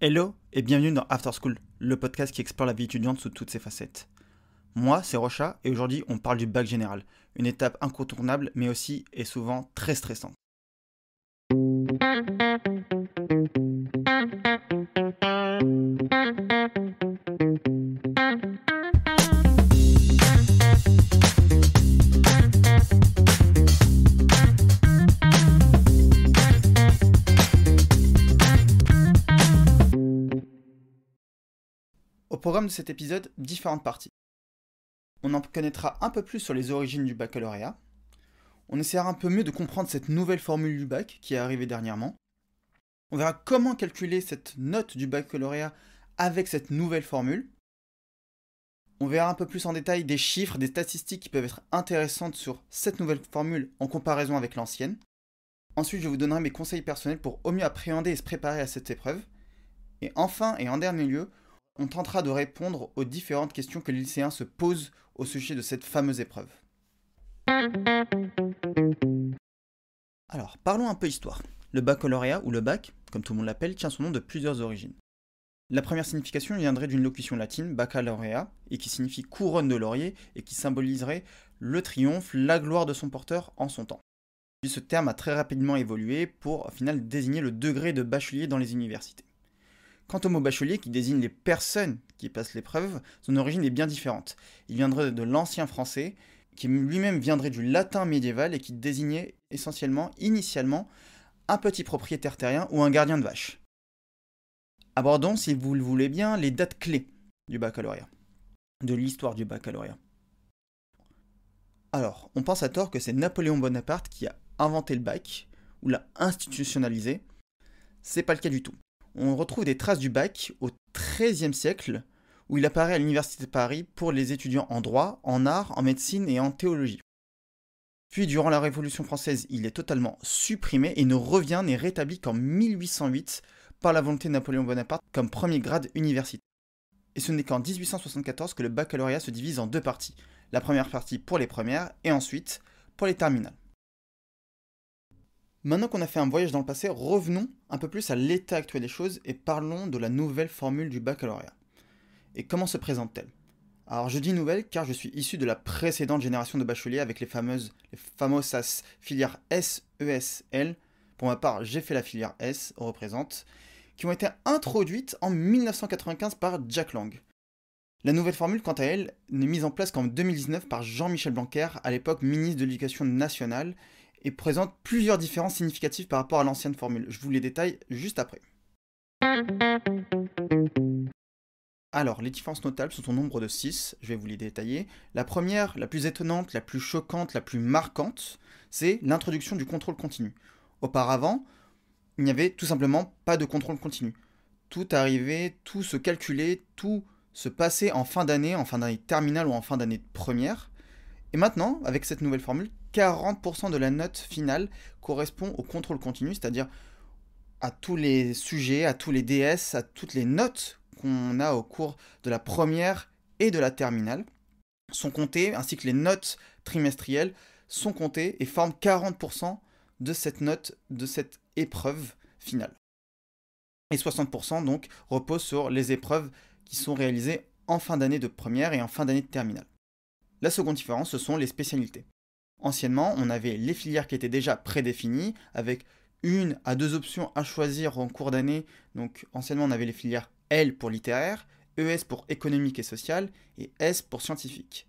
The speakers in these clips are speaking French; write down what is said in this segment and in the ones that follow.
Hello et bienvenue dans After School, le podcast qui explore la vie étudiante sous toutes ses facettes. Moi, c'est Rocha et aujourd'hui on parle du bac général, une étape incontournable mais aussi et souvent très stressante. Au programme de cet épisode, différentes parties. On en connaîtra un peu plus sur les origines du baccalauréat. On essaiera un peu mieux de comprendre cette nouvelle formule du bac qui est arrivée dernièrement. On verra comment calculer cette note du baccalauréat avec cette nouvelle formule. On verra un peu plus en détail des chiffres, des statistiques qui peuvent être intéressantes sur cette nouvelle formule en comparaison avec l'ancienne. Ensuite, je vous donnerai mes conseils personnels pour au mieux appréhender et se préparer à cette épreuve. Et enfin, et en dernier lieu, on tentera de répondre aux différentes questions que les lycéens se posent au sujet de cette fameuse épreuve. Alors, parlons un peu histoire. Le baccalauréat, ou le bac, comme tout le monde l'appelle, tient son nom de plusieurs origines. La première signification viendrait d'une locution latine, baccalauréat, et qui signifie couronne de laurier, et qui symboliserait le triomphe, la gloire de son porteur en son temps. Puis ce terme a très rapidement évolué pour, au final, désigner le degré de bachelier dans les universités. Quant au mot bachelier, qui désigne les personnes qui passent l'épreuve, son origine est bien différente. Il viendrait de l'ancien français, qui lui-même viendrait du latin médiéval et qui désignait essentiellement, initialement, un petit propriétaire terrien ou un gardien de vache. Abordons, si vous le voulez bien, les dates clés du baccalauréat, de l'histoire du baccalauréat. Alors, on pense à tort que c'est Napoléon Bonaparte qui a inventé le bac, ou l'a institutionnalisé. C'est pas le cas du tout. On retrouve des traces du bac au XIIIe siècle, où il apparaît à l'Université de Paris pour les étudiants en droit, en art, en médecine et en théologie. Puis, durant la Révolution française, il est totalement supprimé et ne revient n'est rétabli qu'en 1808 par la volonté de Napoléon Bonaparte comme premier grade universitaire. Et ce n'est qu'en 1874 que le baccalauréat se divise en deux parties. La première partie pour les premières et ensuite pour les terminales. Maintenant qu'on a fait un voyage dans le passé, revenons un peu plus à l'état actuel des choses et parlons de la nouvelle formule du baccalauréat. Et comment se présente-t-elle? Alors je dis nouvelle car je suis issu de la précédente génération de bacheliers avec les fameuses filières S, ES, L. Pour ma part, j'ai fait la filière S, représente, qui ont été introduites en 1995 par Jack Lang. La nouvelle formule, quant à elle, n'est mise en place qu'en 2019 par Jean-Michel Blanquer, à l'époque ministre de l'Éducation nationale, et présente plusieurs différences significatives par rapport à l'ancienne formule. Je vous les détaille juste après. Alors, les différences notables sont au nombre de 6, je vais vous les détailler. La première, la plus étonnante, la plus choquante, la plus marquante, c'est l'introduction du contrôle continu. Auparavant, il n'y avait tout simplement pas de contrôle continu. Tout arrivait, tout se calculait, tout se passait en fin d'année terminale ou en fin d'année première. Et maintenant, avec cette nouvelle formule, 40% de la note finale correspond au contrôle continu, c'est-à-dire à tous les sujets, à tous les DS, à toutes les notes qu'on a au cours de la première et de la terminale sont comptées, ainsi que les notes trimestrielles sont comptées et forment 40% de cette note, de cette épreuve finale. Et 60% donc reposent sur les épreuves qui sont réalisées en fin d'année de première et en fin d'année de terminale. La seconde différence, ce sont les spécialités. Anciennement, on avait les filières qui étaient déjà prédéfinies, avec 1 à 2 options à choisir en cours d'année. Donc anciennement, on avait les filières L pour littéraire, ES pour économique et social, et S pour scientifique.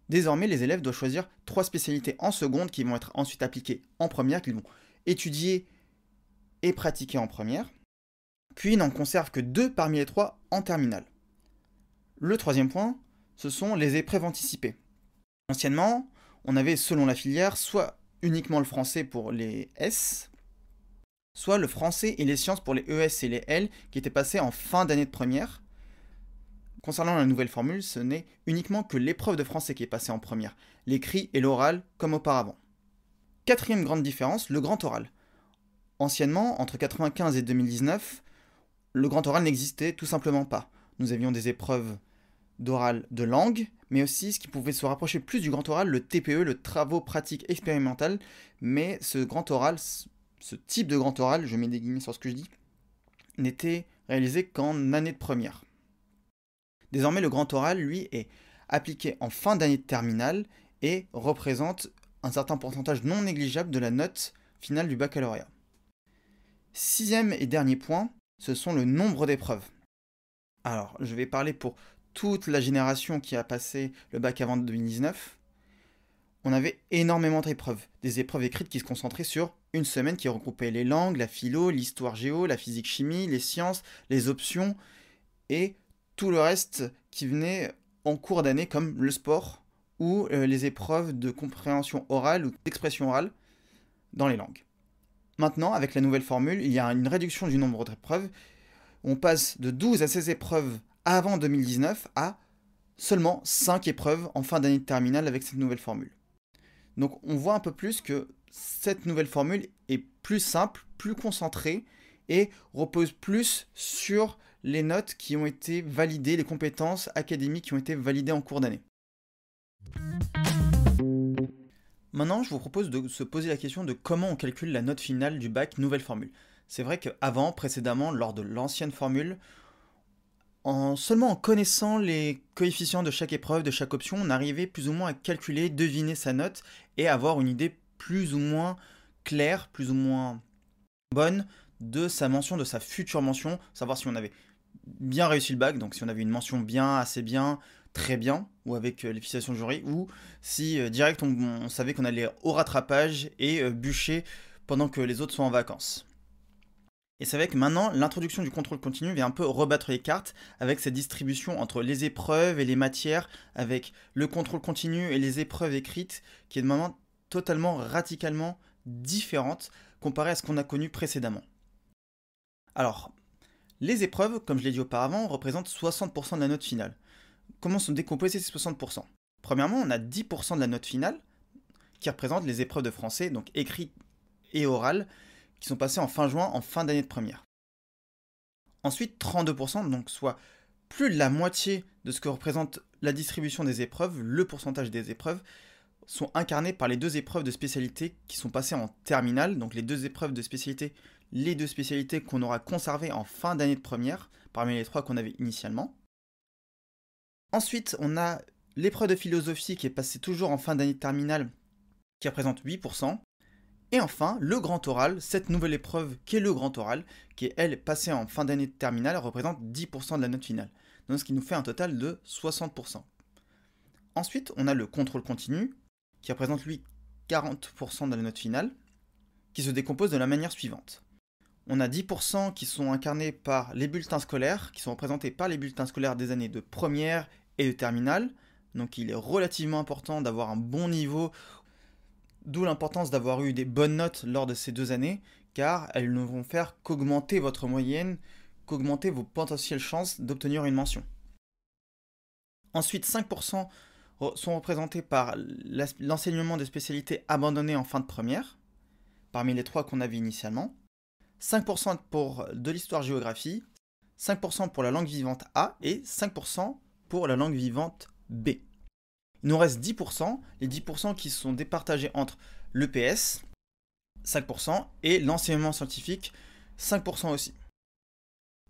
Désormais, les élèves doivent choisir 3 spécialités en seconde qui vont être ensuite appliquées en première, qu'ils vont étudier et pratiquer en première. Puis, ils n'en conservent que 2 parmi les 3 en terminale. Le troisième point, ce sont les épreuves anticipées. Anciennement, on avait, selon la filière, soit uniquement le français pour les S, soit le français et les sciences pour les ES et les L, qui étaient passés en fin d'année de première. Concernant la nouvelle formule, ce n'est uniquement que l'épreuve de français qui est passée en première, l'écrit et l'oral comme auparavant. Quatrième grande différence, le grand oral. Anciennement, entre 1995 et 2019, le grand oral n'existait tout simplement pas. Nous avions des épreuves d'oral de langue, mais aussi ce qui pouvait se rapprocher plus du grand oral, le TPE, le travaux pratiques expérimental, mais ce grand oral, ce type de grand oral, je mets des guillemets sur ce que je dis, n'était réalisé qu'en année de première. Désormais, le grand oral, lui, est appliqué en fin d'année de terminale et représente un certain pourcentage non négligeable de la note finale du baccalauréat. Sixième et dernier point, ce sont le nombre d'épreuves. Alors, je vais parler pour toute la génération qui a passé le bac avant 2019. On avait énormément d'épreuves, des épreuves écrites qui se concentraient sur une semaine, qui regroupaient les langues, la philo, l'histoire géo, la physique chimie, les sciences, les options et tout le reste qui venait en cours d'année comme le sport ou les épreuves de compréhension orale ou d'expression orale dans les langues. Maintenant, avec la nouvelle formule, il y a une réduction du nombre d'épreuves. On passe de 12 à 16 épreuves avant 2019 à seulement 5 épreuves en fin d'année de terminale avec cette nouvelle formule. Donc on voit un peu plus que cette nouvelle formule est plus simple, plus concentrée et repose plus sur les notes qui ont été validées, les compétences académiques qui ont été validées en cours d'année. Maintenant, je vous propose de se poser la question de comment on calcule la note finale du bac nouvelle formule. C'est vrai qu'avant, précédemment, lors de l'ancienne formule, seulement en connaissant les coefficients de chaque épreuve, de chaque option, on arrivait plus ou moins à calculer, deviner sa note et avoir une idée plus ou moins claire, plus ou moins bonne de sa mention, de sa future mention, savoir si on avait bien réussi le bac, donc si on avait une mention bien, assez bien, très bien, ou avec les fixations de jury, ou si direct on savait qu'on allait au rattrapage et bûcher pendant que les autres sont en vacances. Et c'est vrai que maintenant, l'introduction du contrôle continu vient un peu rebattre les cartes avec cette distribution entre les épreuves et les matières, avec le contrôle continu et les épreuves écrites, qui est de moment totalement, radicalement différente comparée à ce qu'on a connu précédemment. Alors, les épreuves, comme je l'ai dit auparavant, représentent 60% de la note finale. Comment sont décomposés ces 60%? Premièrement, on a 10% de la note finale, qui représente les épreuves de français, donc écrites et orales, qui sont passées en fin juin, en fin d'année de première. Ensuite, 32%, donc soit plus de la moitié de ce que représente la distribution des épreuves, le pourcentage des épreuves, sont incarnés par les deux épreuves de spécialité qui sont passées en terminale, donc les deux épreuves de spécialité, les deux spécialités qu'on aura conservées en fin d'année de première, parmi les trois qu'on avait initialement. Ensuite, on a l'épreuve de philosophie qui est passée toujours en fin d'année de terminale, qui représente 8%. Et enfin, le grand oral, cette nouvelle épreuve qui est le grand oral, qui est elle passée en fin d'année de terminale, représente 10% de la note finale. Donc ce qui nous fait un total de 60%. Ensuite, on a le contrôle continu, qui représente lui 40% de la note finale, qui se décompose de la manière suivante. On a 10% qui sont incarnés par les bulletins scolaires, qui sont représentés par les bulletins scolaires des années de première et de terminale. Donc il est relativement important d'avoir un bon niveau, d'où l'importance d'avoir eu des bonnes notes lors de ces 2 années, car elles ne vont faire qu'augmenter votre moyenne, qu'augmenter vos potentielles chances d'obtenir une mention. Ensuite, 5% sont représentés par l'enseignement des spécialités abandonnées en fin de première, parmi les 3 qu'on avait initialement. 5% pour de l'histoire-géographie, 5% pour la langue vivante A et 5% pour la langue vivante B. Il nous reste 10%, les 10% qui sont départagés entre l'EPS, 5%, et l'enseignement scientifique, 5% aussi.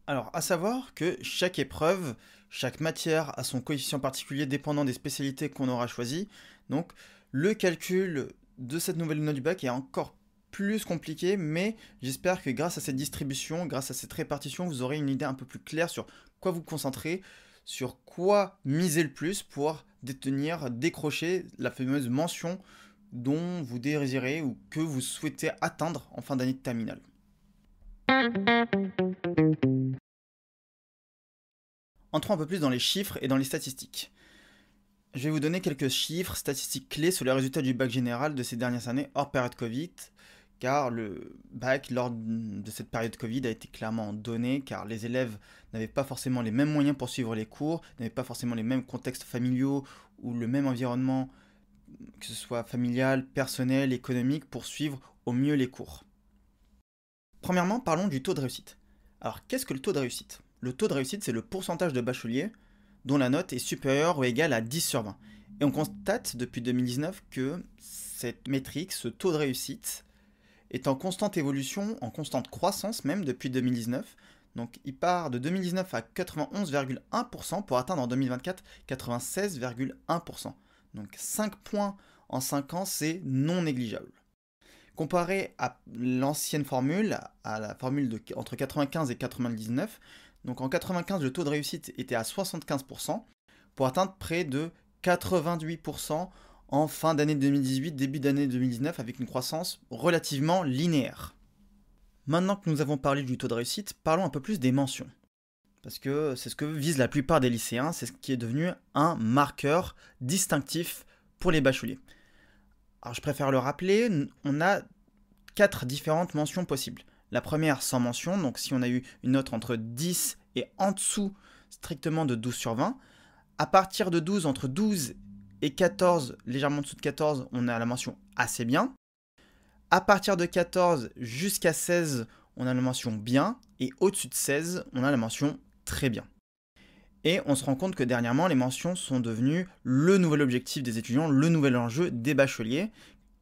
Alors, à savoir que chaque épreuve, chaque matière a son coefficient particulier dépendant des spécialités qu'on aura choisies. Donc, le calcul de cette nouvelle note du bac est encore plus compliqué, mais j'espère que grâce à cette distribution, grâce à cette répartition, vous aurez une idée un peu plus claire sur quoi vous concentrer, sur quoi miser le plus pour décrocher la fameuse mention dont vous désirez ou que vous souhaitez atteindre en fin d'année de terminale. Entrons un peu plus dans les chiffres et dans les statistiques. Je vais vous donner quelques chiffres, statistiques clés sur les résultats du bac général de ces dernières années hors période Covid, car le bac lors de cette période Covid a été clairement donné, car les élèves n'avaient pas forcément les mêmes moyens pour suivre les cours, n'avaient pas forcément les mêmes contextes familiaux ou le même environnement, que ce soit familial, personnel, économique, pour suivre au mieux les cours. Premièrement, parlons du taux de réussite. Alors, qu'est-ce que le taux de réussite? Le taux de réussite, c'est le pourcentage de bacheliers dont la note est supérieure ou égale à 10 sur 20. Et on constate depuis 2019 que cette métrique, ce taux de réussite, est en constante évolution, en constante croissance même depuis 2019. Donc il part de 2019 à 91,1% pour atteindre en 2024 96,1%. Donc 5 points en 5 ans, c'est non négligeable. Comparé à l'ancienne formule, à la formule entre 95 et 99, donc en 95, le taux de réussite était à 75%, pour atteindre près de 88% en fin d'année 2018, début d'année 2019, avec une croissance relativement linéaire. Maintenant que nous avons parlé du taux de réussite, parlons un peu plus des mentions. Parce que c'est ce que visent la plupart des lycéens, c'est ce qui est devenu un marqueur distinctif pour les bacheliers. Alors je préfère le rappeler, on a 4 différentes mentions possibles. La première sans mention, donc si on a eu une note entre 10 et en dessous strictement de 12 sur 20. À partir de 12, entre 12 et 14, légèrement en dessous de 14, on a la mention assez bien. À partir de 14 jusqu'à 16, on a la mention bien. Et au-dessus de 16, on a la mention très bien. Et on se rend compte que dernièrement, les mentions sont devenues le nouvel objectif des étudiants, le nouvel enjeu des bacheliers,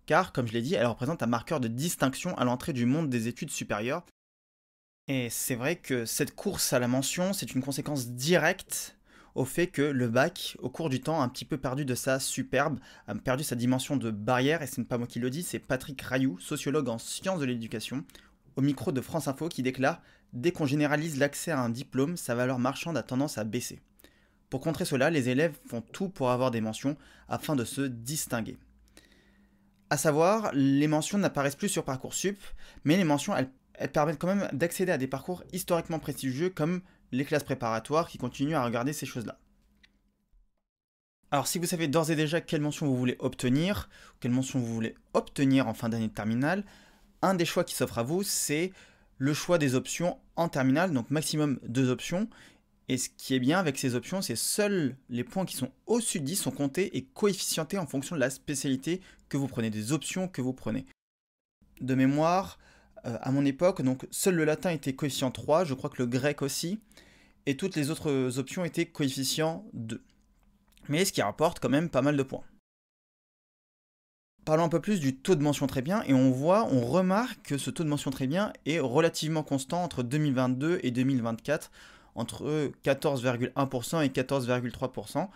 car, comme je l'ai dit, elles représentent un marqueur de distinction à l'entrée du monde des études supérieures. Et c'est vrai que cette course à la mention, c'est une conséquence directe au fait que le bac, au cours du temps, a un petit peu perdu de sa superbe, a perdu sa dimension de barrière, et ce n'est pas moi qui le dis, c'est Patrick Rayoux, sociologue en sciences de l'éducation, au micro de France Info, qui déclare « Dès qu'on généralise l'accès à un diplôme, sa valeur marchande a tendance à baisser. Pour contrer cela, les élèves font tout pour avoir des mentions afin de se distinguer. » À savoir, les mentions n'apparaissent plus sur Parcoursup, mais les mentions, elles permettent quand même d'accéder à des parcours historiquement prestigieux comme les classes préparatoires qui continuent à regarder ces choses-là. Alors si vous savez d'ores et déjà quelle mention vous voulez obtenir, quelle mention vous voulez obtenir en fin d'année de terminale, un des choix qui s'offre à vous, c'est le choix des options en terminale, donc maximum 2 options. Et ce qui est bien avec ces options, c'est seuls les points qui sont au-dessus de 10 sont comptés et coefficientés en fonction de la spécialité que vous prenez, des options que vous prenez. De mémoire, à mon époque, donc seul le latin était coefficient 3, je crois que le grec aussi, et toutes les autres options étaient coefficient 2. Mais ce qui rapporte quand même pas mal de points. Parlons un peu plus du taux de mention très bien, et on remarque que ce taux de mention très bien est relativement constant entre 2022 et 2024, entre 14,1% et 14,3%,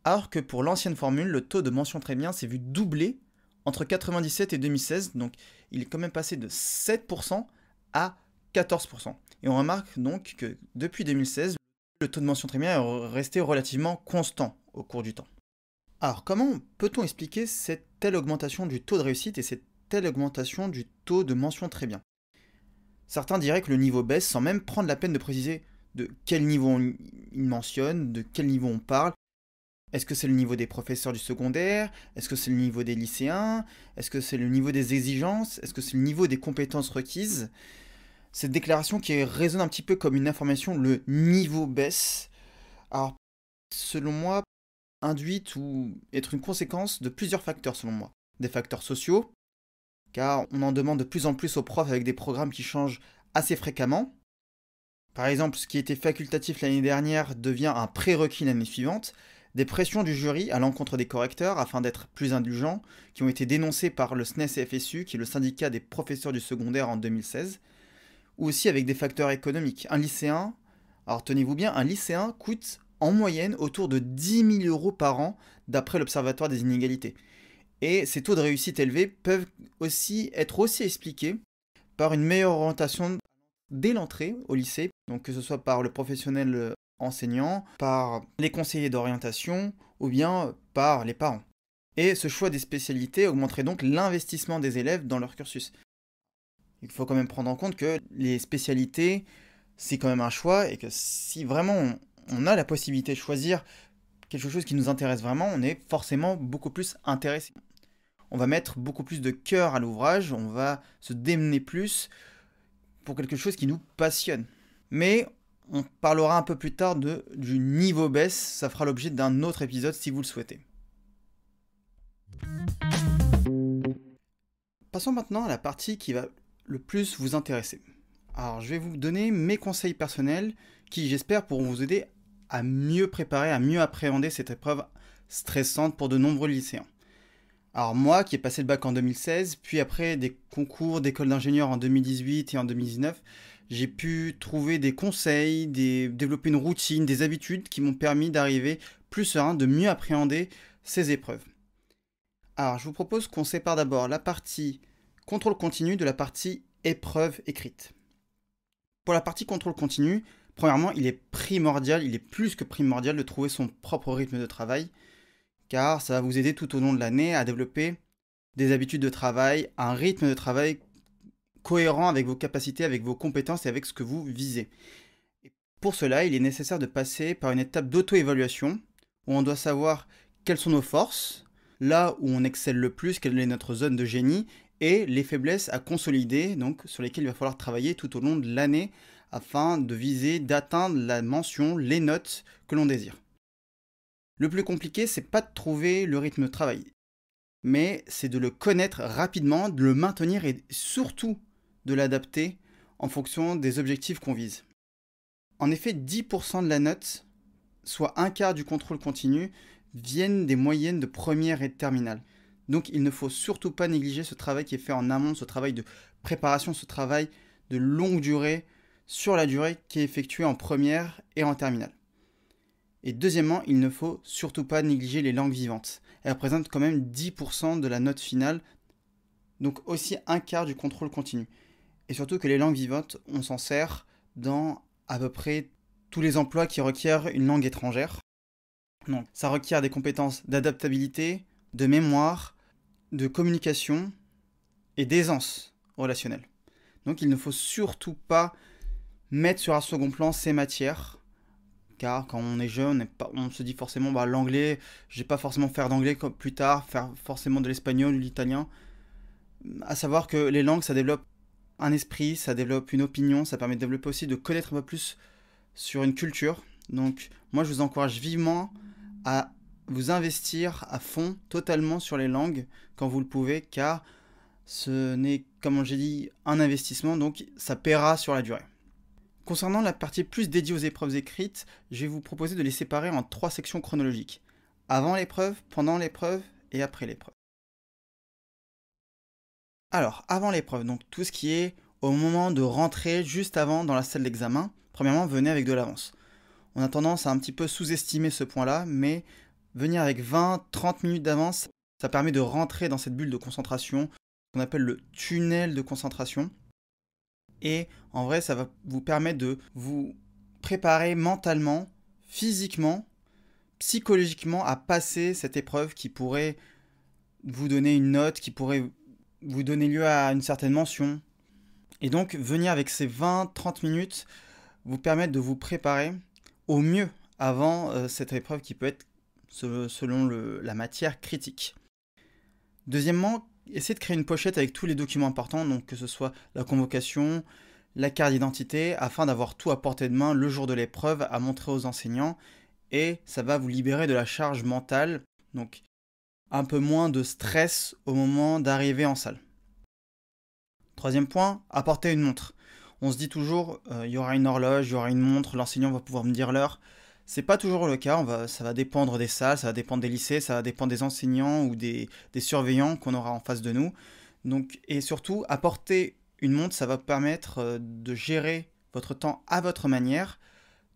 alors que pour l'ancienne formule, le taux de mention très bien s'est vu doubler entre 97 et 2016, donc il est quand même passé de 7% à 14%. Et on remarque donc que depuis 2016, le taux de mention très bien est resté relativement constant au cours du temps. Alors comment peut-on expliquer cette telle augmentation du taux de réussite et cette telle augmentation du taux de mention très bien? Certains diraient que le niveau baisse sans même prendre la peine de préciser de quel niveau il mentionne, de quel niveau on parle. Est-ce que c'est le niveau des professeurs du secondaire? Est-ce que c'est le niveau des lycéens? Est-ce que c'est le niveau des exigences? Est-ce que c'est le niveau des compétences requises? Cette déclaration qui résonne un petit peu comme une information, le niveau baisse, alors selon moi, induite ou être une conséquence de plusieurs facteurs selon moi. Des facteurs sociaux, car on en demande de plus en plus aux profs avec des programmes qui changent assez fréquemment. Par exemple, ce qui était facultatif l'année dernière devient un prérequis l'année suivante. Des pressions du jury à l'encontre des correcteurs afin d'être plus indulgents, qui ont été dénoncées par le SNES-FSU, qui est le syndicat des professeurs du secondaire en 2016, ou aussi avec des facteurs économiques. Un lycéen, alors tenez-vous bien, un lycéen coûte en moyenne autour de 10 000 € par an d'après l'Observatoire des inégalités. Et ces taux de réussite élevés peuvent être aussi expliqués par une meilleure orientation dès l'entrée au lycée, donc que ce soit par le professionnel enseignant, par les conseillers d'orientation ou bien par les parents. Et ce choix des spécialités augmenterait donc l'investissement des élèves dans leur cursus. Il faut quand même prendre en compte que les spécialités, c'est quand même un choix et que si vraiment on a la possibilité de choisir quelque chose qui nous intéresse vraiment, on est forcément beaucoup plus intéressé. On va mettre beaucoup plus de cœur à l'ouvrage, on va se démener plus pour quelque chose qui nous passionne. Mais on parlera un peu plus tard du niveau baisse, ça fera l'objet d'un autre épisode si vous le souhaitez. Passons maintenant à la partie qui va le plus vous intéresser. Alors je vais vous donner mes conseils personnels qui j'espère pourront vous aider à mieux préparer, à mieux appréhender cette épreuve stressante pour de nombreux lycéens. Alors moi qui ai passé le bac en 2016, puis après des concours d'école d'ingénieur en 2018 et en 2019, j'ai pu trouver des conseils, développer une routine, des habitudes qui m'ont permis d'arriver plus serein, de mieux appréhender ces épreuves. Alors, je vous propose qu'on sépare d'abord la partie contrôle continu de la partie épreuve écrite. Pour la partie contrôle continu, premièrement, il est primordial, il est plus que primordial de trouver son propre rythme de travail, car ça va vous aider tout au long de l'année à développer des habitudes de travail, un rythme de travail cohérent avec vos capacités, avec vos compétences et avec ce que vous visez. Et pour cela, il est nécessaire de passer par une étape d'auto-évaluation, où on doit savoir quelles sont nos forces, là où on excelle le plus, quelle est notre zone de génie, et les faiblesses à consolider, donc sur lesquelles il va falloir travailler tout au long de l'année, afin de viser, d'atteindre la mention, les notes que l'on désire. Le plus compliqué, c'est pas de trouver le rythme de travail, mais c'est de le connaître rapidement, de le maintenir et surtout de l'adapter en fonction des objectifs qu'on vise. En effet, 10% de la note, soit un quart du contrôle continu, viennent des moyennes de première et de terminale. Donc il ne faut surtout pas négliger ce travail qui est fait en amont, ce travail de préparation, ce travail de longue durée, sur la durée qui est effectué en première et en terminale. Et deuxièmement, il ne faut surtout pas négliger les langues vivantes. Elles représentent quand même 10% de la note finale, donc aussi un quart du contrôle continu. Et surtout que les langues vivantes, on s'en sert dans à peu près tous les emplois qui requièrent une langue étrangère. Donc ça requiert des compétences d'adaptabilité, de mémoire, de communication et d'aisance relationnelle. Donc il ne faut surtout pas mettre sur un second plan ces matières, car quand on est jeune, on se dit forcément l'anglais, je vais pas forcément faire d'anglais plus tard, faire forcément de l'espagnol ou l'italien. À savoir que les langues, ça développe un esprit, ça développe une opinion, ça permet de développer aussi, de connaître un peu plus sur une culture. Donc moi je vous encourage vivement à vous investir à fond, totalement sur les langues quand vous le pouvez, car ce n'est, comme j'ai dit, un investissement, donc ça paiera sur la durée. Concernant la partie plus dédiée aux épreuves écrites, je vais vous proposer de les séparer en 3 sections chronologiques. Avant l'épreuve, pendant l'épreuve et après l'épreuve. Alors, avant l'épreuve, donc tout ce qui est au moment de rentrer juste avant dans la salle d'examen, premièrement, venez avec de l'avance. On a tendance à un petit peu sous-estimer ce point-là, mais venir avec 20-30 minutes d'avance, ça permet de rentrer dans cette bulle de concentration, qu'on appelle le tunnel de concentration. Et en vrai, ça va vous permettre de vous préparer mentalement, physiquement, psychologiquement à passer cette épreuve qui pourrait vous donner une note, qui pourrait vous donner lieu à une certaine mention. Et donc, venir avec ces 20-30 minutes vous permettre de vous préparer au mieux avant cette épreuve qui peut être, selon la matière, critique. Deuxièmement, essayez de créer une pochette avec tous les documents importants, donc que ce soit la convocation, la carte d'identité, afin d'avoir tout à portée de main le jour de l'épreuve à montrer aux enseignants, et ça va vous libérer de la charge mentale, donc un peu moins de stress au moment d'arriver en salle. Troisième point, apporter une montre. On se dit toujours, il y aura une horloge, il y aura une montre, l'enseignant va pouvoir me dire l'heure. C'est pas toujours le cas, ça va dépendre des salles, ça va dépendre des lycées, ça va dépendre des enseignants ou des surveillants qu'on aura en face de nous. Donc, et surtout, apporter une montre, ça va permettre de gérer votre temps à votre manière,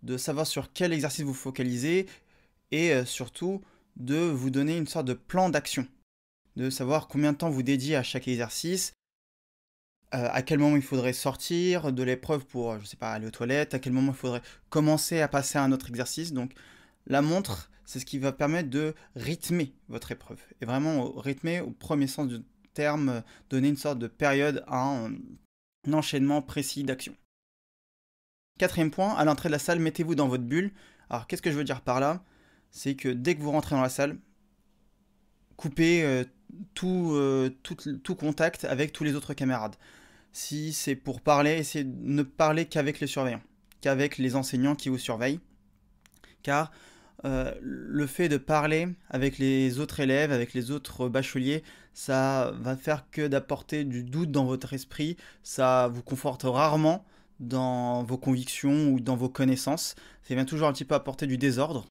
de savoir sur quel exercice vous focalisez et surtout de vous donner une sorte de plan d'action, de savoir combien de temps vous dédiez à chaque exercice, à quel moment il faudrait sortir de l'épreuve pour, je sais pas, aller aux toilettes, à quel moment il faudrait commencer à passer à un autre exercice. Donc la montre, c'est ce qui va permettre de rythmer votre épreuve. Et vraiment rythmer au premier sens du terme, donner une sorte de période à un enchaînement précis d'actions. Quatrième point, à l'entrée de la salle, mettez-vous dans votre bulle. Alors qu'est-ce que je veux dire par là? C'est que dès que vous rentrez dans la salle, coupez tout contact avec tous les autres camarades. Si c'est pour parler, essayez de ne parler qu'avec les surveillants, qu'avec les enseignants qui vous surveillent. Car le fait de parler avec les autres élèves, avec les autres bacheliers, ça va faire que d'apporter du doute dans votre esprit, ça vous conforte rarement dans vos convictions ou dans vos connaissances, ça vient toujours un petit peu apporter du désordre.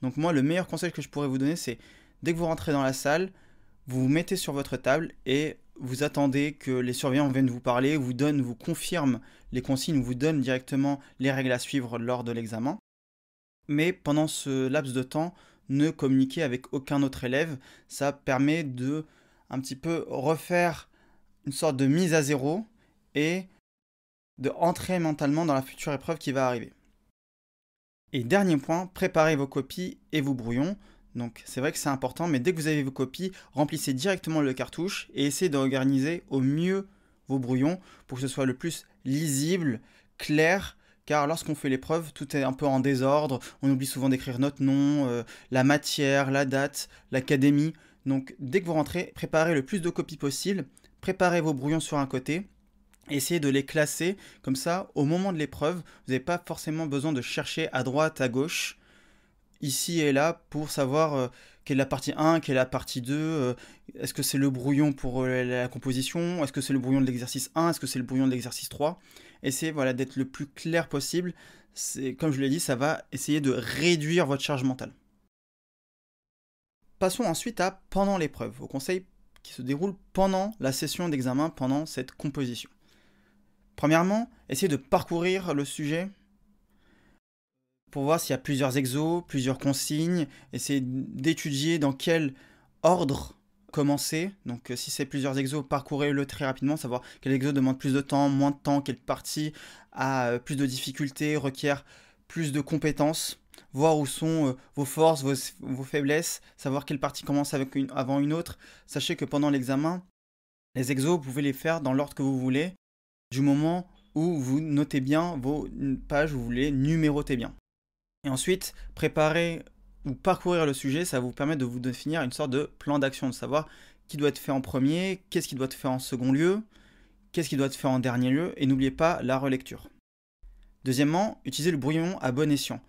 Donc moi, le meilleur conseil que je pourrais vous donner, c'est dès que vous rentrez dans la salle, vous vous mettez sur votre table et vous attendez que les surveillants viennent vous parler, vous confirment les consignes, vous donnent directement les règles à suivre lors de l'examen. Mais pendant ce laps de temps, ne communiquez avec aucun autre élève. Ça permet de un petit peu refaire une sorte de mise à zéro et de entrer mentalement dans la future épreuve qui va arriver. Et dernier point, préparez vos copies et vos brouillons. Donc c'est vrai que c'est important, mais dès que vous avez vos copies, remplissez directement le cartouche et essayez d'organiser au mieux vos brouillons pour que ce soit le plus lisible, clair, car lorsqu'on fait l'épreuve, tout est un peu en désordre, on oublie souvent d'écrire notre nom, la matière, la date, l'académie. Donc dès que vous rentrez, préparez le plus de copies possible, préparez vos brouillons sur un côté, essayez de les classer, comme ça, au moment de l'épreuve, vous n'avez pas forcément besoin de chercher à droite, à gauche, ici et là, pour savoir quelle est la partie 1, quelle est la partie 2, est-ce que c'est le brouillon pour la composition, est-ce que c'est le brouillon de l'exercice 1, est-ce que c'est le brouillon de l'exercice 3. Essayez voilà, d'être le plus clair possible. Comme je l'ai dit, ça va essayer de réduire votre charge mentale. Passons ensuite à pendant l'épreuve, au conseil qui se déroule pendant la session d'examen, pendant cette composition. Premièrement, essayez de parcourir le sujet pour voir s'il y a plusieurs exos, plusieurs consignes, essayez d'étudier dans quel ordre commencer. Donc si c'est plusieurs exos, parcourez-le très rapidement, savoir quel exo demande plus de temps, moins de temps, quelle partie a plus de difficultés, requiert plus de compétences, voir où sont vos forces, vos faiblesses, savoir quelle partie commence avant une autre. Sachez que pendant l'examen, les exos, vous pouvez les faire dans l'ordre que vous voulez, du moment où vous notez bien vos pages, vous les numérotez bien. Et ensuite, préparer ou parcourir le sujet, ça va vous permettre de vous définir une sorte de plan d'action, de savoir qui doit être fait en premier, qu'est-ce qui doit être fait en second lieu, qu'est-ce qui doit être fait en dernier lieu, et n'oubliez pas la relecture. Deuxièmement, utilisez le brouillon à bon escient.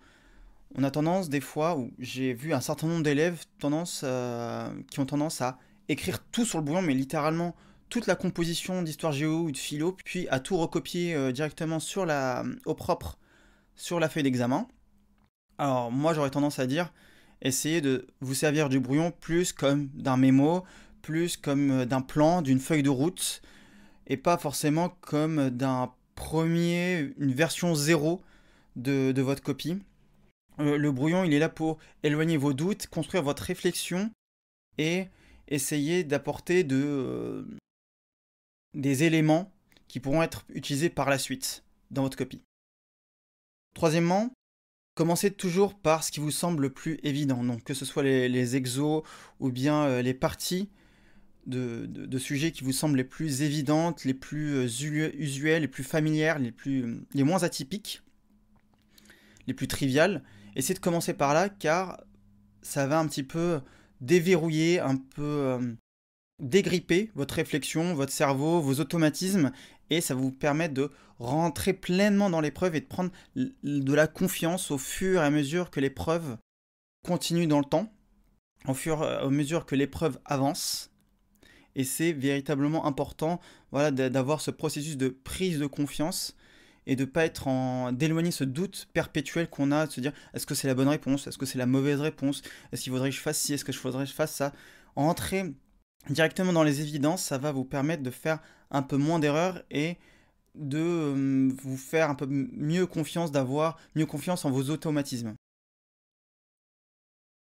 On a tendance des fois, où j'ai vu un certain nombre d'élèves qui ont tendance à écrire tout sur le brouillon, mais littéralement toute la composition d'histoire géo ou de philo, puis à tout recopier directement au propre sur la feuille d'examen. Alors moi j'aurais tendance à dire, essayez de vous servir du brouillon plus comme d'un mémo, plus comme d'un plan, d'une feuille de route, et pas forcément comme une version 0 de votre copie. Le brouillon, il est là pour éloigner vos doutes, construire votre réflexion et essayer d'apporter des éléments qui pourront être utilisés par la suite dans votre copie. Troisièmement, commencez toujours par ce qui vous semble le plus évident, donc que ce soit les exos ou bien les parties de sujets qui vous semblent les plus évidentes, les plus usuelles, les plus familières, les moins atypiques, les plus triviales. Essayez de commencer par là car ça va un petit peu déverrouiller, un peu dégripper votre réflexion, votre cerveau, vos automatismes et ça va vous permettre de rentrer pleinement dans l'épreuve et de prendre de la confiance au fur et à mesure que l'épreuve continue dans le temps, au fur et à mesure que l'épreuve avance. Et c'est véritablement important voilà, d'avoir ce processus de prise de confiance et de ne pas d'éloigner ce doute perpétuel qu'on a, de se dire est-ce que c'est la bonne réponse, est-ce que c'est la mauvaise réponse, est-ce qu'il faudrait que je fasse ci, est-ce que je faudrait que je fasse ça. Entrer directement dans les évidences, ça va vous permettre de faire un peu moins d'erreurs et de vous faire un peu mieux confiance, d'avoir mieux confiance en vos automatismes.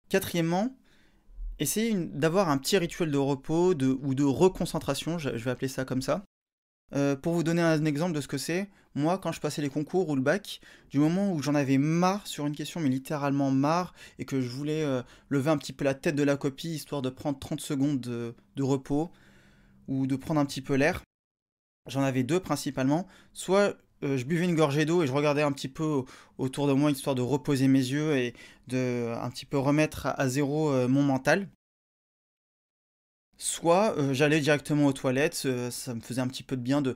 Quatrièmement, essayez d'avoir un petit rituel de repos ou de reconcentration, je vais appeler ça comme ça. Pour vous donner un exemple de ce que c'est, moi quand je passais les concours ou le bac, du moment où j'en avais marre sur une question, mais littéralement marre, et que je voulais lever un petit peu la tête de la copie, histoire de prendre 30 secondes de repos, ou de prendre un petit peu l'air, j'en avais deux principalement, soit je buvais une gorgée d'eau et je regardais un petit peu autour de moi, histoire de reposer mes yeux et de un petit peu remettre à zéro mon mental. Soit j'allais directement aux toilettes, ça me faisait un petit peu de bien de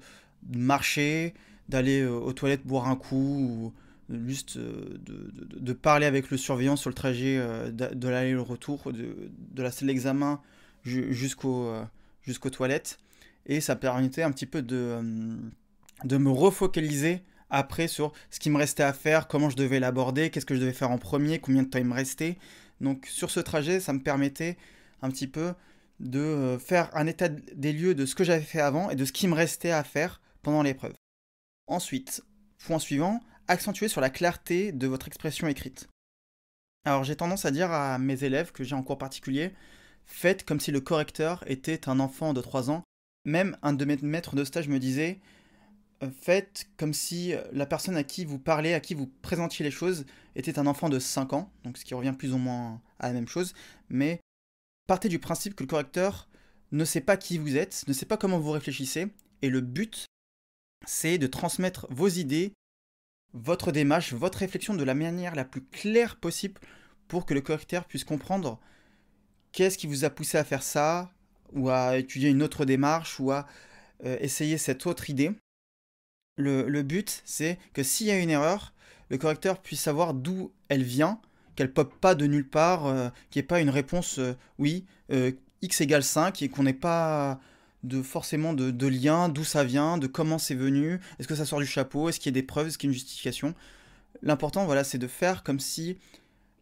marcher, d'aller aux toilettes boire un coup, ou juste de parler avec le surveillant sur le trajet de l'aller et le retour, de la salle d'examen jusqu'aux toilettes. Et ça permettait un petit peu de me refocaliser après sur ce qui me restait à faire, comment je devais l'aborder, qu'est-ce que je devais faire en premier, combien de temps il me restait. Donc sur ce trajet, ça me permettait un petit peu de faire un état des lieux de ce que j'avais fait avant et de ce qui me restait à faire pendant l'épreuve. Ensuite, point suivant, accentuer sur la clarté de votre expression écrite. Alors j'ai tendance à dire à mes élèves que j'ai en cours particulier, faites comme si le correcteur était un enfant de 3 ans. Même un de mes maîtres de stage me disait, faites comme si la personne à qui vous parlez, à qui vous présentiez les choses, était un enfant de 5 ans, donc ce qui revient plus ou moins à la même chose, mais partez du principe que le correcteur ne sait pas qui vous êtes, ne sait pas comment vous réfléchissez, et le but, c'est de transmettre vos idées, votre démarche, votre réflexion de la manière la plus claire possible pour que le correcteur puisse comprendre qu'est-ce qui vous a poussé à faire ça, ou à étudier une autre démarche, ou à essayer cette autre idée. Le but, c'est que s'il y a une erreur, le correcteur puisse savoir d'où elle vient, qu'elle pop pas de nulle part, qu'il n'y ait pas une réponse oui, x égale 5, et qu'on n'ait pas forcément de lien, d'où ça vient, de comment c'est venu, est-ce que ça sort du chapeau, est-ce qu'il y a des preuves, est-ce qu'il y a une justification. L'important, voilà, c'est de faire comme si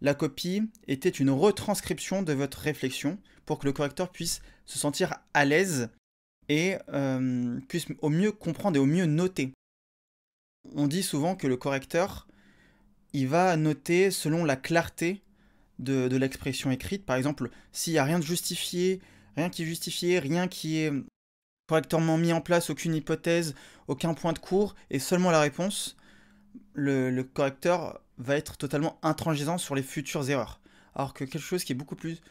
la copie était une retranscription de votre réflexion pour que le correcteur puisse se sentir à l'aise et puisse au mieux comprendre et au mieux noter. On dit souvent que le correcteur, il va noter selon la clarté de l'expression écrite. Par exemple, s'il n'y a rien de justifié, rien qui est justifié, rien qui est correctement mis en place, aucune hypothèse, aucun point de cours, et seulement la réponse, le correcteur va être totalement intransigeant sur les futures erreurs. Alors que quelque chose qui est beaucoup plus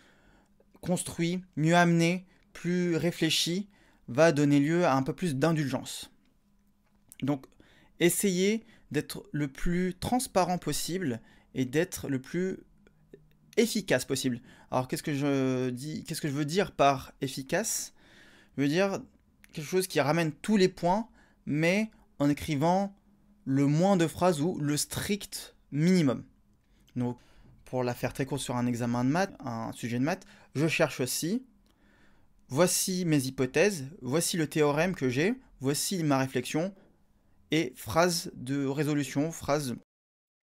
construit, mieux amené, plus réfléchi, va donner lieu à un peu plus d'indulgence. Donc, essayez d'être le plus transparent possible et d'être le plus efficace possible. Alors, qu'est-ce que je veux dire par efficace? Je veux dire quelque chose qui ramène tous les points, mais en écrivant le moins de phrases ou le strict minimum. Donc, pour la faire très courte sur un examen de maths, un sujet de maths, je cherche aussi, voici mes hypothèses, voici le théorème que j'ai, voici ma réflexion, et phrase de résolution, phrase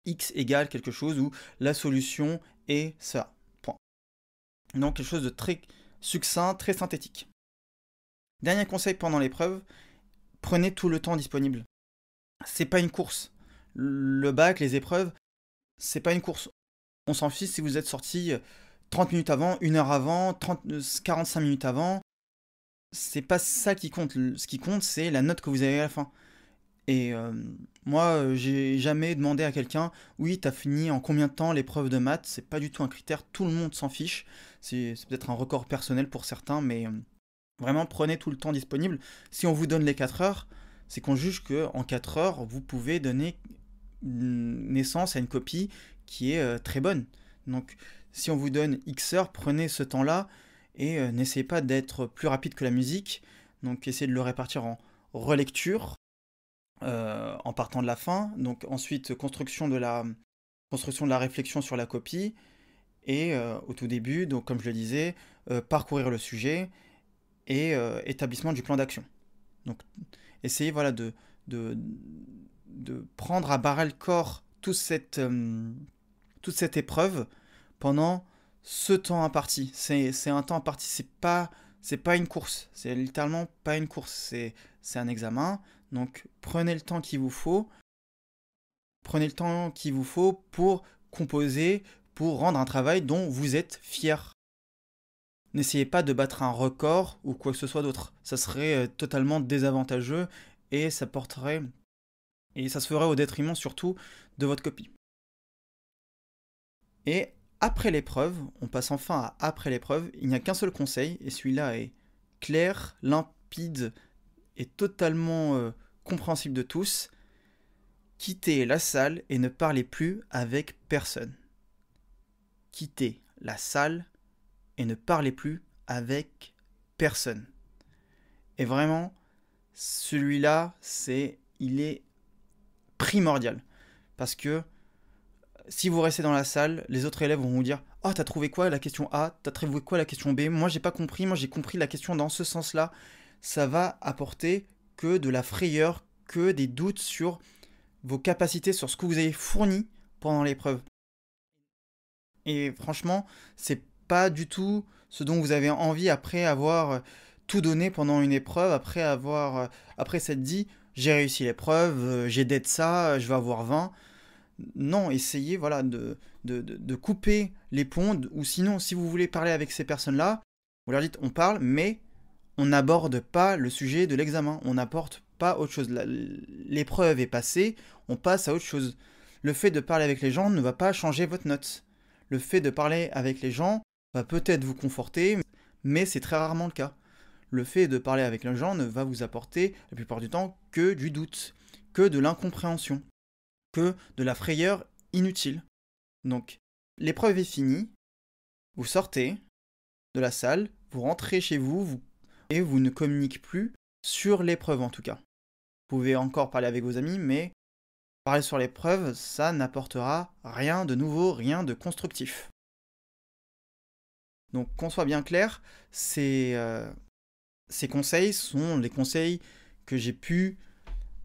x égale quelque chose, ou la solution est ça. Point. Donc quelque chose de très succinct, très synthétique. Dernier conseil pendant l'épreuve, prenez tout le temps disponible. C'est pas une course. Le bac, les épreuves, c'est pas une course. On s'en fiche si vous êtes sorti 30 minutes avant, 1 heure avant, 45 minutes avant. C'est pas ça qui compte. Ce qui compte, c'est la note que vous avez à la fin. Et moi, j'ai jamais demandé à quelqu'un, oui, t'as fini en combien de temps l'épreuve de maths? C'est pas du tout un critère, tout le monde s'en fiche. C'est peut-être un record personnel pour certains, mais vraiment, prenez tout le temps disponible. Si on vous donne les 4 heures, c'est qu'on juge qu'en 4 heures, vous pouvez donner naissance à une copie qui est très bonne. Donc, si on vous donne X heures, prenez ce temps-là et n'essayez pas d'être plus rapide que la musique. Donc, essayez de le répartir en relecture, en partant de la fin. Donc, ensuite, construction de la réflexion sur la copie. Et au tout début, donc, comme je le disais, parcourir le sujet et établissement du plan d'action. Donc, essayez voilà, de prendre à bras le corps toute cette épreuve pendant ce temps imparti. C'est un temps imparti, c'est pas une course, c'est littéralement pas une course, c'est un examen. Donc prenez le temps qu'il vous faut, pour composer, pour rendre un travail dont vous êtes fier. N'essayez pas de battre un record ou quoi que ce soit d'autre. Ça serait totalement désavantageux et ça se ferait au détriment surtout de votre copie. Et après l'épreuve, on passe enfin à après l'épreuve, il n'y a qu'un seul conseil, et celui-là est clair, limpide et totalement compréhensible de tous. Quittez la salle et ne parlez plus avec personne. Quittez la salle et ne parlez plus avec personne. Et vraiment, celui-là, il est primordial. Parce que si vous restez dans la salle, les autres élèves vont vous dire « Oh, t'as trouvé quoi la question A? T'as trouvé quoi la question B? Moi, j'ai pas compris. Moi, j'ai compris la question dans ce sens-là. » Ça va apporter que de la frayeur, que des doutes sur vos capacités, sur ce que vous avez fourni pendant l'épreuve. Et franchement, c'est pas du tout ce dont vous avez envie après avoir tout donné pendant une épreuve, après s'être dit j'ai réussi l'épreuve, j'ai d'être ça, je vais avoir 20. Non, essayez voilà, de couper les ponts, ou sinon, si vous voulez parler avec ces personnes-là, vous leur dites on parle, mais on n'aborde pas le sujet de l'examen, on n'apporte pas autre chose. L'épreuve est passée, on passe à autre chose. Le fait de parler avec les gens ne va pas changer votre note. Le fait de parler avec les gens va peut-être vous conforter, mais c'est très rarement le cas. Le fait de parler avec les gens ne va vous apporter, la plupart du temps, que du doute, que de l'incompréhension, que de la frayeur inutile. Donc, l'épreuve est finie, vous sortez de la salle, vous rentrez chez vous, et vous ne communiquez plus sur l'épreuve en tout cas. Vous pouvez encore parler avec vos amis, mais parler sur l'épreuve, ça n'apportera rien de nouveau, rien de constructif. Donc qu'on soit bien clair, ces conseils sont les conseils que j'ai pu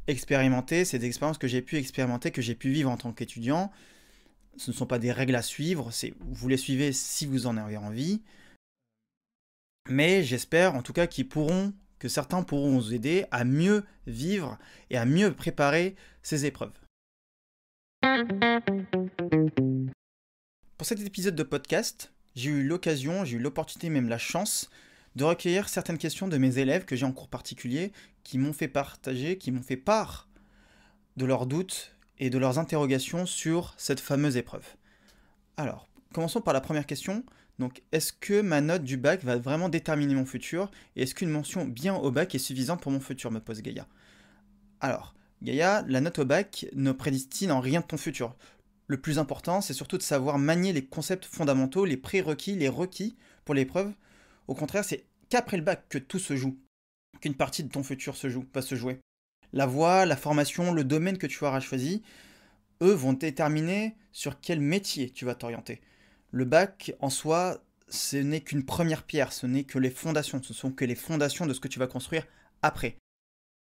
expérimenter, c'est des expériences que j'ai pu expérimenter, que j'ai pu vivre en tant qu'étudiant. Ce ne sont pas des règles à suivre, vous les suivez si vous en avez envie. Mais j'espère en tout cas que certains pourront vous aider à mieux vivre et à mieux préparer ces épreuves. Pour cet épisode de podcast, j'ai eu l'opportunité, même la chance, de recueillir certaines questions de mes élèves que j'ai en cours particulier, qui m'ont fait part de leurs doutes et de leurs interrogations sur cette fameuse épreuve. Alors, commençons par la première question. Donc, est-ce que ma note du bac va vraiment déterminer mon futur? Et est-ce qu'une mention bien au bac est suffisante pour mon futur, me pose Gaïa. Alors, Gaïa, la note au bac ne prédestine en rien ton futur. Le plus important, c'est surtout de savoir manier les concepts fondamentaux, les prérequis, les requis pour l'épreuve. Au contraire, c'est qu'après le bac que tout se joue, qu'une partie de ton futur va se jouer. La voie, la formation, le domaine que tu auras choisi, eux vont déterminer sur quel métier tu vas t'orienter. Le bac, en soi, ce n'est qu'une première pierre, ce n'est que les fondations, ce sont que les fondations de ce que tu vas construire après.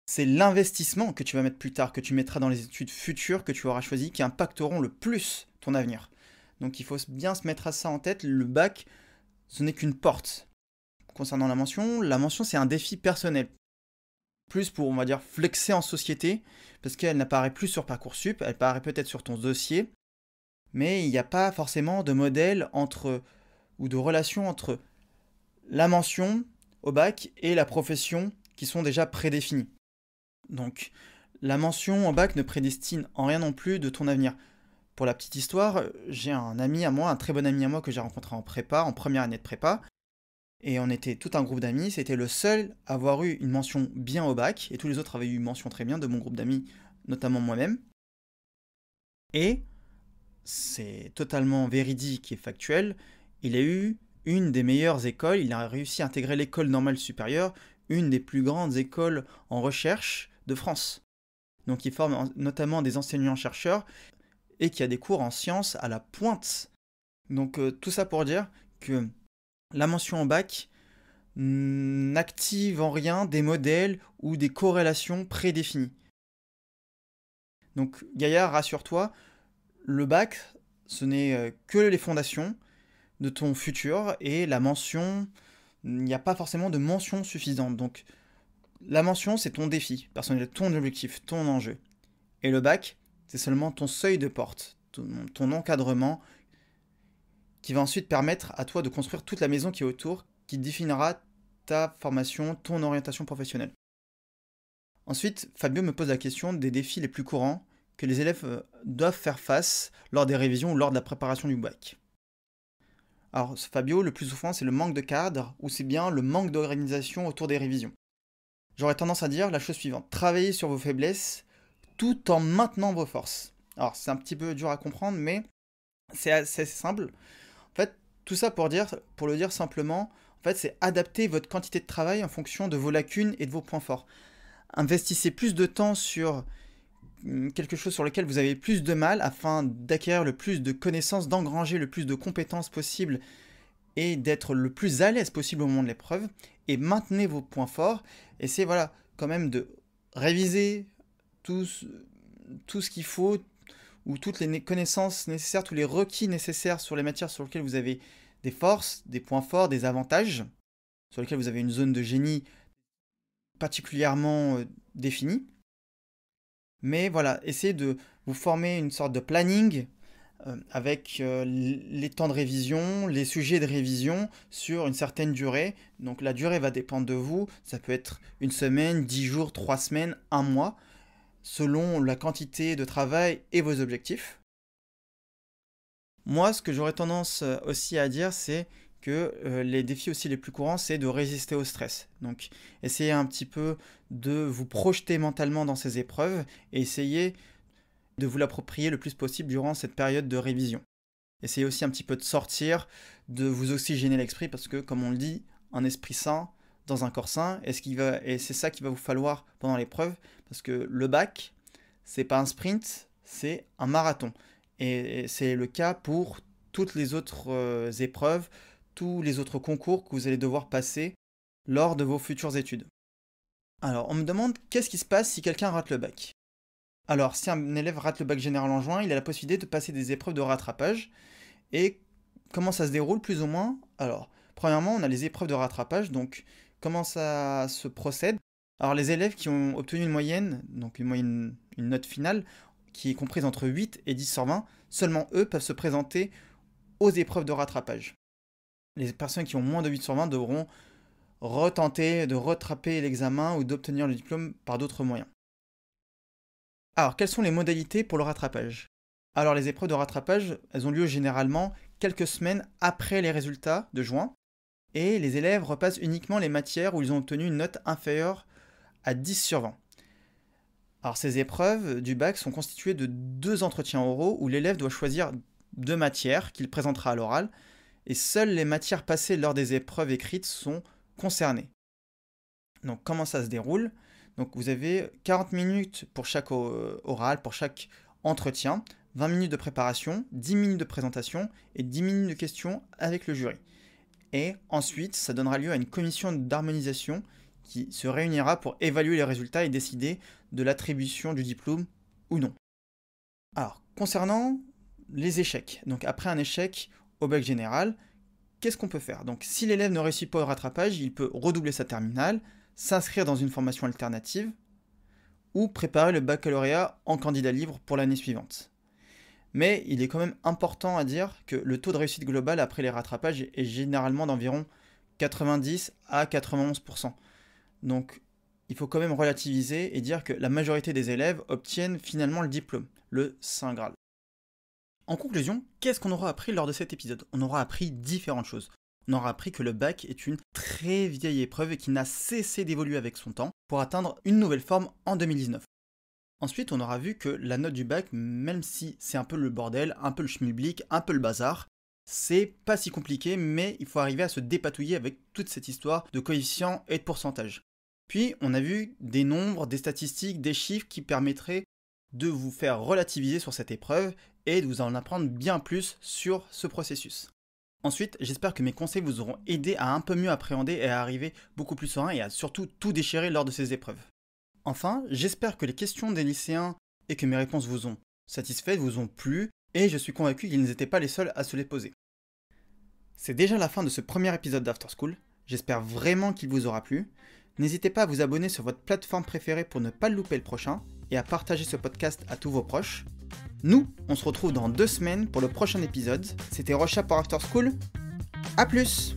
C'est l'investissement que tu vas mettre plus tard, que tu mettras dans les études futures que tu auras choisies, qui impacteront le plus ton avenir. Donc il faut bien se mettre à ça en tête, le bac, ce n'est qu'une porte. Concernant la mention c'est un défi personnel. Plus pour, on va dire, flexer en société, parce qu'elle n'apparaît plus sur Parcoursup, elle paraît peut-être sur ton dossier, mais il n'y a pas forcément de modèle ou de relation entre la mention au bac et la profession qui sont déjà prédéfinies. Donc, la mention au bac ne prédestine en rien non plus de ton avenir. Pour la petite histoire, j'ai un très bon ami à moi que j'ai rencontré en première année de prépa, et on était tout un groupe d'amis, c'était le seul à avoir eu une mention bien au bac, et tous les autres avaient eu une mention très bien de mon groupe d'amis, notamment moi-même. Et c'est totalement véridique et factuel, il a eu une des meilleures écoles, il a réussi à intégrer l'école normale supérieure, une des plus grandes écoles en recherche de France. Donc il forme notamment des enseignants-chercheurs et qui a des cours en sciences à la pointe. Donc tout ça pour dire que la mention en bac n'active en rien des modèles ou des corrélations prédéfinies. Donc Gaïa, rassure-toi, le bac, ce n'est que les fondations de ton futur, et la mention, il n'y a pas forcément de mention suffisante. Donc la mention, c'est ton défi personnel, ton objectif, ton enjeu. Et le bac, c'est seulement ton seuil de porte, ton encadrement, qui va ensuite permettre à toi de construire toute la maison qui est autour, qui définira ta formation, ton orientation professionnelle. Ensuite, Fabio me pose la question des défis les plus courants que les élèves doivent faire face lors des révisions ou lors de la préparation du bac. Alors Fabio, le plus souvent, c'est le manque de cadre ou c'est bien le manque d'organisation autour des révisions. J'aurais tendance à dire la chose suivante: travaillez sur vos faiblesses tout en maintenant vos forces. Alors c'est un petit peu dur à comprendre, mais c'est assez simple. En fait, tout ça pour le dire simplement, en fait, c'est adapter votre quantité de travail en fonction de vos lacunes et de vos points forts. Investissez plus de temps sur quelque chose sur lequel vous avez plus de mal afin d'acquérir le plus de connaissances, d'engranger le plus de compétences possible et d'être le plus à l'aise possible au moment de l'épreuve, et maintenez vos points forts. Essayez quand même de réviser tout ce qu'il faut, ou toutes les connaissances nécessaires, tous les requis nécessaires sur les matières sur lesquelles vous avez des forces, des points forts, des avantages, sur lesquels vous avez une zone de génie particulièrement définie. Mais voilà, essayez de vous former une sorte de planning avec les temps de révision, les sujets de révision sur une certaine durée. Donc la durée va dépendre de vous, ça peut être une semaine, 10 jours, 3 semaines, un mois, selon la quantité de travail et vos objectifs. Moi, ce que j'aurais tendance aussi à dire, c'est que les défis aussi les plus courants, c'est de résister au stress. Donc, essayez un petit peu de vous projeter mentalement dans ces épreuves et essayez de vous l'approprier le plus possible durant cette période de révision. Essayez aussi un petit peu de sortir, de vous oxygéner l'esprit parce que, comme on le dit, un esprit sain dans un corps sain, et c'est ça qu'il va vous falloir pendant l'épreuve parce que le bac, c'est pas un sprint, c'est un marathon. Et c'est le cas pour toutes les autres épreuves, tous les autres concours que vous allez devoir passer lors de vos futures études. Alors, on me demande qu'est-ce qui se passe si quelqu'un rate le bac. Alors, si un élève rate le bac général en juin, il a la possibilité de passer des épreuves de rattrapage. Et comment ça se déroule plus ou moins? Alors, premièrement, on a les épreuves de rattrapage, donc comment ça se procède? Alors, les élèves qui ont obtenu une moyenne, donc une note finale, qui est comprise entre 8 et 10 sur 20, seulement eux peuvent se présenter aux épreuves de rattrapage. Les personnes qui ont moins de 8 sur 20 devront retenter de rattraper l'examen ou d'obtenir le diplôme par d'autres moyens. Alors, quelles sont les modalités pour le rattrapage? Alors, les épreuves de rattrapage, elles ont lieu généralement quelques semaines après les résultats de juin, et les élèves repassent uniquement les matières où ils ont obtenu une note inférieure à 10 sur 20. Alors, ces épreuves du bac sont constituées de 2 entretiens oraux où l'élève doit choisir 2 matières qu'il présentera à l'oral, et seules les matières passées lors des épreuves écrites sont concernées. Donc, comment ça se déroule? Donc, vous avez 40 minutes pour chaque oral, pour chaque entretien, 20 minutes de préparation, 10 minutes de présentation et 10 minutes de questions avec le jury. Et ensuite, ça donnera lieu à une commission d'harmonisation qui se réunira pour évaluer les résultats et décider de l'attribution du diplôme ou non. Alors, concernant les échecs, donc après un échec au bac général, qu'est-ce qu'on peut faire? Donc, si l'élève ne réussit pas au rattrapage, il peut redoubler sa terminale, s'inscrire dans une formation alternative ou préparer le baccalauréat en candidat libre pour l'année suivante. Mais il est quand même important à dire que le taux de réussite global après les rattrapages est généralement d'environ 90 à 91%. Donc il faut quand même relativiser et dire que la majorité des élèves obtiennent finalement le diplôme, le Saint Graal. En conclusion, qu'est-ce qu'on aura appris lors de cet épisode? On aura appris différentes choses. On aura appris que le bac est une très vieille épreuve et qui n'a cessé d'évoluer avec son temps pour atteindre une nouvelle forme en 2019. Ensuite, on aura vu que la note du bac, même si c'est un peu le bordel, un peu le schmilblick, un peu le bazar, c'est pas si compliqué, mais il faut arriver à se dépatouiller avec toute cette histoire de coefficients et de pourcentages. Puis, on a vu des nombres, des statistiques, des chiffres qui permettraient de vous faire relativiser sur cette épreuve et de vous en apprendre bien plus sur ce processus. Ensuite, j'espère que mes conseils vous auront aidé à un peu mieux appréhender et à arriver beaucoup plus serein et à surtout tout déchirer lors de ces épreuves. Enfin, j'espère que les questions des lycéens et que mes réponses vous ont satisfait, vous ont plu, et je suis convaincu qu'ils n'étaient pas les seuls à se les poser. C'est déjà la fin de ce premier épisode d'After School, j'espère vraiment qu'il vous aura plu. N'hésitez pas à vous abonner sur votre plateforme préférée pour ne pas le louper le prochain, et à partager ce podcast à tous vos proches. Nous, on se retrouve dans 2 semaines pour le prochain épisode. C'était Rocha pour After School. A plus!